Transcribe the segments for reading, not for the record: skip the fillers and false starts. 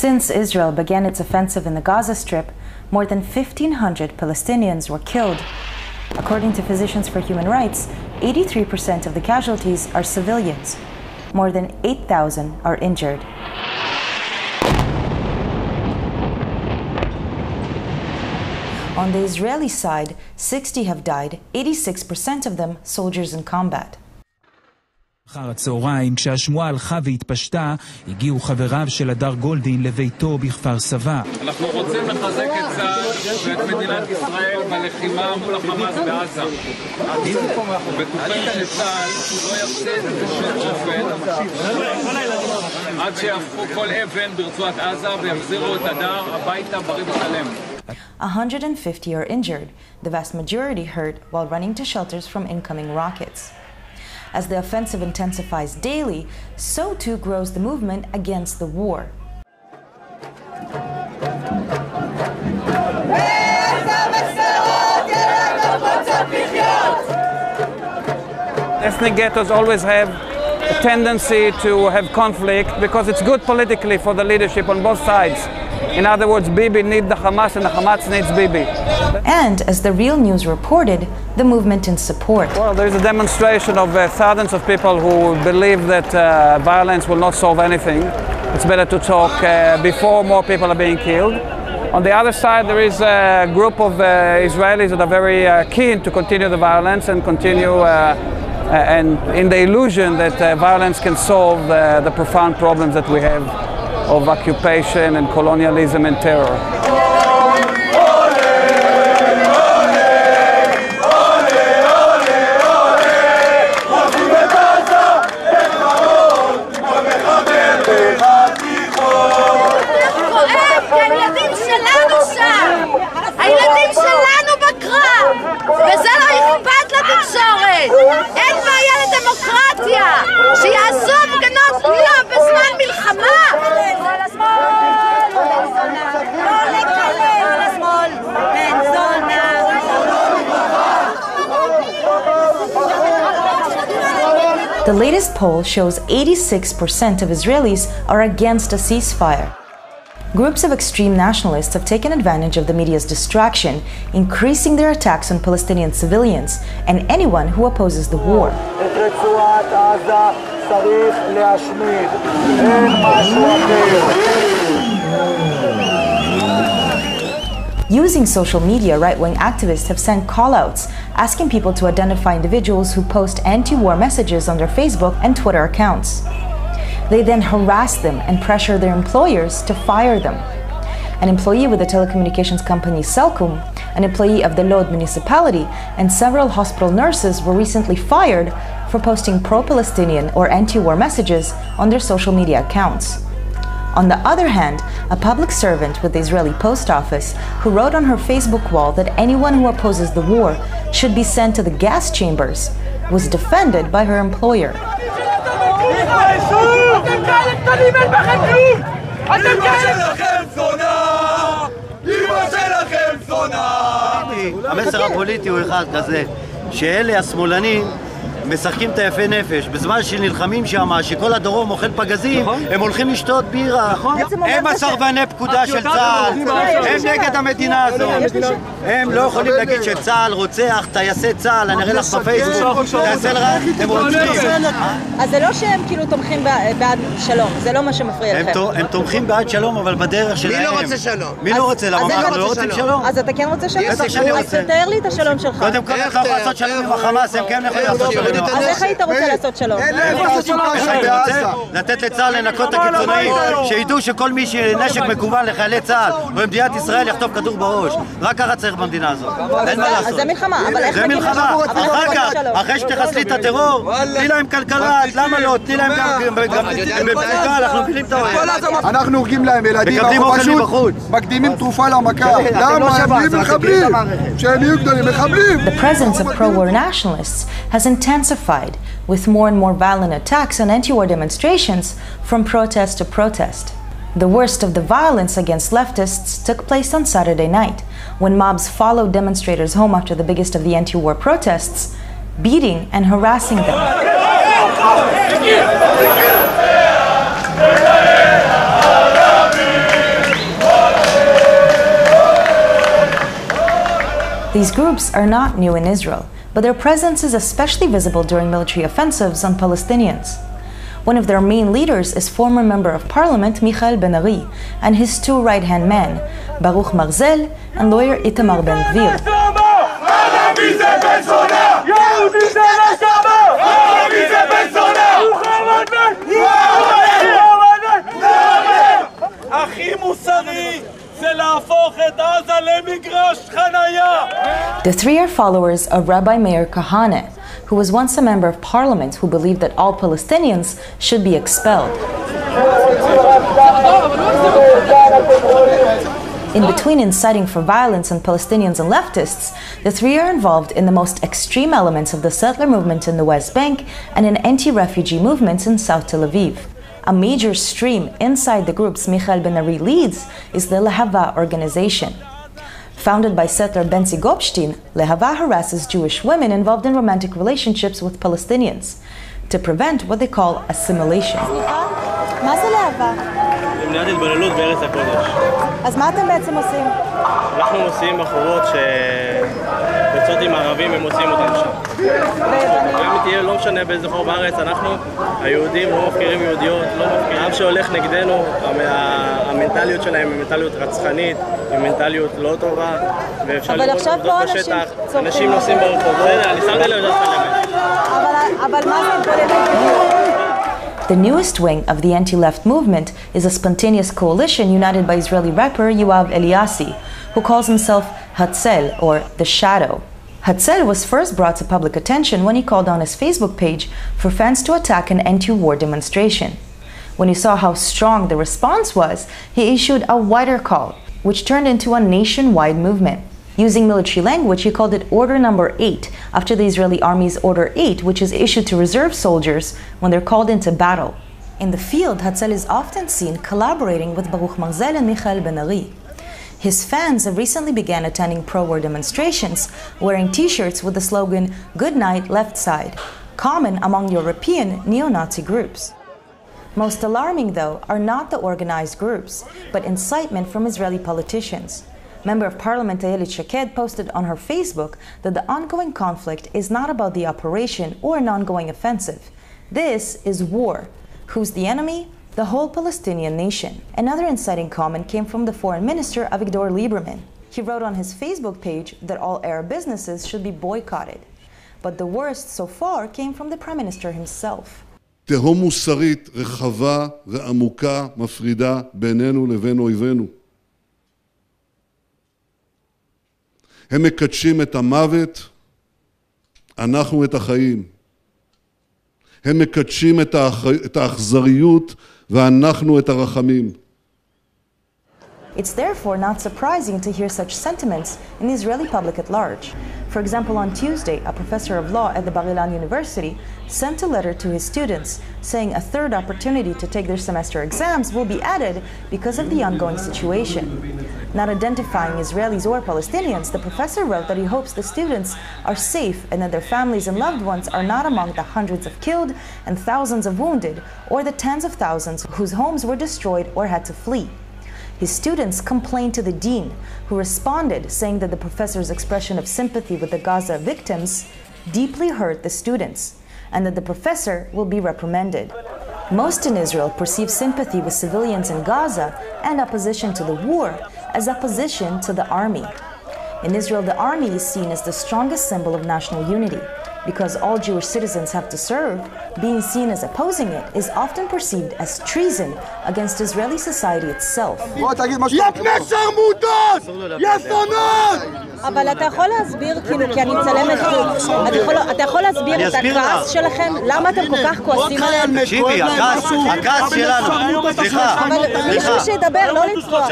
Since Israel began its offensive in the Gaza Strip, more than 1,500 Palestinians were killed. According to Physicians for Human Rights, 83% of the casualties are civilians. More than 8,000 are injured. On the Israeli side, 60 have died, 86% of them soldiers in combat. אחר הצהריים, כשהשמועה הלכה והתפשטה, הגיעו חבריו של הדר גולדין לביתו בכפר סבא. אנחנו רוצים לחזק את צה"ל ואת מדינת ישראל בלחימה מול החמאס בעזה. בטוחים שצה"ל לא יפסיד בשום אופן עד שיהפכו כל אבן ברצועת עזה ויחזירו את הדר הביתה בריא ושלם. 150 are injured, the vast majority hurt while running to shelters from incoming rockets. As the offensive intensifies daily, so too grows the movement against the war. Ethnic ghettos always have a tendency to have conflict because it's good politically for the leadership on both sides. In other words, Bibi needs the Hamas and the Hamas needs Bibi. And as the Real News reported, the movement in support. Well, there is a demonstration of thousands of people who believe that violence will not solve anything. It's better to talk before more people are being killed. On the other side, there is a group of Israelis that are very keen to continue the violence and continue and in the illusion that violence can solve the profound problems that we have of occupation and colonialism and terror. הילדים שלנו בקרב, וזה לא אכפת לתקשורת. אין בעיה לדמוקרטיה, שיעשו הפגנות לא בזמן מלחמה. The latest poll shows 86% of Israelis are against a ceasefire. Groups of extreme nationalists have taken advantage of the media's distraction, increasing their attacks on Palestinian civilians and anyone who opposes the war. Using social media, right-wing activists have sent call-outs asking people to identify individuals who post anti-war messages on their Facebook and Twitter accounts. They then harass them and pressure their employers to fire them. An employee with the telecommunications company Cellcom, an employee of the Lod municipality, and several hospital nurses were recently fired for posting pro-Palestinian or anti-war messages on their social media accounts. On the other hand, a public servant with the Israeli Post Office who wrote on her Facebook wall that anyone who opposes the war should be sent to the gas chambers was defended by her employer. המסר הפוליטי הוא אחד כזה, שאלה השמאלנים משחקים את היפה נפש, בזמן שנלחמים שם, שכל הדרום אוכל פגזים, הם הולכים לשתות בירה. הם הסרבני פקודה של צה"ל, הם נגד המדינה הזאת. הם לא יכולים להגיד שצה"ל רוצח, טייסי צה"ל, אני אראה לך בפייסבוק, טייסי רע, הם רוצחים. אז זה לא שהם כאילו תומכים בעד שלום, זה לא מה שמפריע לכם. הם תומכים בעד שלום, אבל בדרך שלהם. מי לא רוצה שלום? מי לא רוצה? למה אנחנו לא רוצים שלום? אז אתה כן רוצה שלום? בטח שאני רוצה. אז תתאר לי את השלום שלך. קודם כל אתה יכול לעשות שלום עם החמאס, הם כן יכולים לעשות שלום. אז איך היית רוצה לעשות שלום? לתת לצה"ל לנקות את הקיצונאים, שידעו שכל מי שנשק מקוון לחיילי צה"ל במדינת ישראל יחטוף כדור בראש. רק ככה צריך במדינה הזאת. אין מה לעשות. אז זה מלחמה, אבל איך זה מלחמה. אחר כך, אחרי שתחסלי את הטרור, תני להם כלכלה, למה לא? תני להם גם במצוקה, אנחנו מבינים את האוהב. אנחנו הורגים להם ילדים, אנחנו פשוט מקדימים תרופה למכה. למה? הם נהיים מחבלים. שהם יהיו גדולים, מחבלים. The presence of pro-war nationalists has intensified, with more and more violent attacks and anti-war demonstrations from protest to protest. The worst of the violence against leftists took place on Saturday night, when mobs followed demonstrators home after the biggest of the anti-war protests, beating and harassing them. These groups are not new in Israel, but their presence is especially visible during military offensives on Palestinians. One of their main leaders is former Member of Parliament Michael Ben-Ari and his two right-hand men, Baruch Marzel and lawyer Itamar Ben-Gvir. The three are followers of Rabbi Meir Kahane, who was once a member of parliament who believed that all Palestinians should be expelled. In between inciting for violence on Palestinians and leftists, the three are involved in the most extreme elements of the settler movement in the West Bank and in anti-refugee movements in South Tel Aviv. A major stream inside the groups Michael Ben-Ari leads is the Lehava organization. Founded by settler Benzi Gopstein, Lehava harasses Jewish women involved in romantic relationships with Palestinians to prevent what they call assimilation. מה זה להבה? למניעת התבוללות בארץ הקודש. אז מה אתם בעצם עושים? אנחנו מוציאים בחורות שיוצאות עם ערבים ומוציאים אותן שם. גם תהיה, לא משנה באיזה חור בארץ, אנחנו היהודים לא מפקירים יהודיות, לא מפקירים. אף שהולך נגדנו, המנטליות שלהם היא מנטליות רצחנית, היא מנטליות לא טובה, ואפשר לראות עובדות בשטח, אנשים נוסעים ברחובות. אני שמתי לב לדעת אבל מה זה התבוללות? The newest wing of the anti-left movement is a spontaneous coalition united by Israeli rapper Yoav Eliassi, who calls himself Hatzel, or the Shadow. Hatzel was first brought to public attention when he called on his Facebook page for fans to attack an anti-war demonstration. When he saw how strong the response was, he issued a wider call, which turned into a nationwide movement. Using military language, he called it Order Number 8, after the Israeli Army's Order 8, which is issued to reserve soldiers when they're called into battle. In the field, Hatzel is often seen collaborating with Baruch Marzel and Michael Ben-Ari. His fans have recently began attending pro-war demonstrations, wearing t-shirts with the slogan, "Good night, left side," common among European neo-Nazi groups. Most alarming, though, are not the organized groups, but incitement from Israeli politicians. Member of Parliament Ayelet Shaked posted on her Facebook that the ongoing conflict is not about the operation or an ongoing offensive. This is war. Who's the enemy? The whole Palestinian nation. Another inciting comment came from the Foreign Minister Avigdor Lieberman. He wrote on his Facebook page that all Arab businesses should be boycotted. But the worst so far came from the Prime Minister himself. תהום מוסרית רחבה ועמוקה מפרידה בינינו לבין אויבינו. הם מקדשים את המוות, אנחנו את החיים. הם מקדשים את האכזריות ואנחנו את הרחמים. It's therefore not surprising to hear such sentiments in the Israeli public at large. For example, on Tuesday, a professor of law at the Bar-Ilan University sent a letter to his students saying a third opportunity to take their semester exams will be added because of the ongoing situation. Not identifying Israelis or Palestinians, the professor wrote that he hopes the students are safe and that their families and loved ones are not among the hundreds of killed and thousands of wounded, or the tens of thousands whose homes were destroyed or had to flee. His students complained to the dean, who responded saying that the professor's expression of sympathy with the Gaza victims deeply hurt the students, and that the professor will be reprimanded. Most in Israel perceive sympathy with civilians in Gaza and opposition to the war as opposition to the army. In Israel, the army is seen as the strongest symbol of national unity. Because all Jewish citizens have to serve, being seen as opposing it is often perceived as treason against Israeli society itself. אבל אתה יכול להסביר, כאילו, כי אני מצלמת, אתה יכול להסביר את הכעס שלכם? למה אתם כל כך כועסים עליהם? תקשיבי, הכעס שלנו, סליחה, אבל מישהו שידבר, לא לצחוק.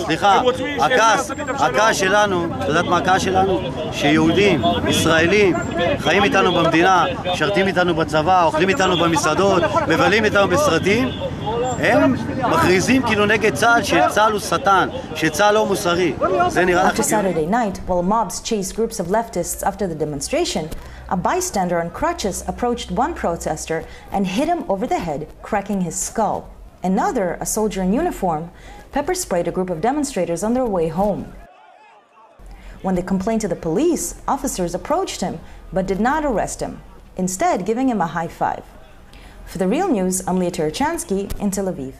סליחה, הכעס שלנו, את יודעת מה הכעס שלנו? שיהודים, ישראלים, חיים איתנו במדינה, שרתים איתנו בצבא, אוכלים איתנו במסעדות, מבלים איתנו בסרטים, הם מכריזים כאילו נגד צה"ל, שצה"ל הוא שטן, שצה"ל לא מוסרי. זה נראה לך... After Saturday night, while mobs chased groups of leftists after the demonstration, a bystander on crutches approached one protester and hit him over the head, cracking his skull. Another, a soldier in uniform, pepper sprayed a group of demonstrators on their way home. When they complained to the police, officers approached him but did not arrest him, instead giving him a high five. For The Real News, I'm Leah Terechansky in Tel Aviv.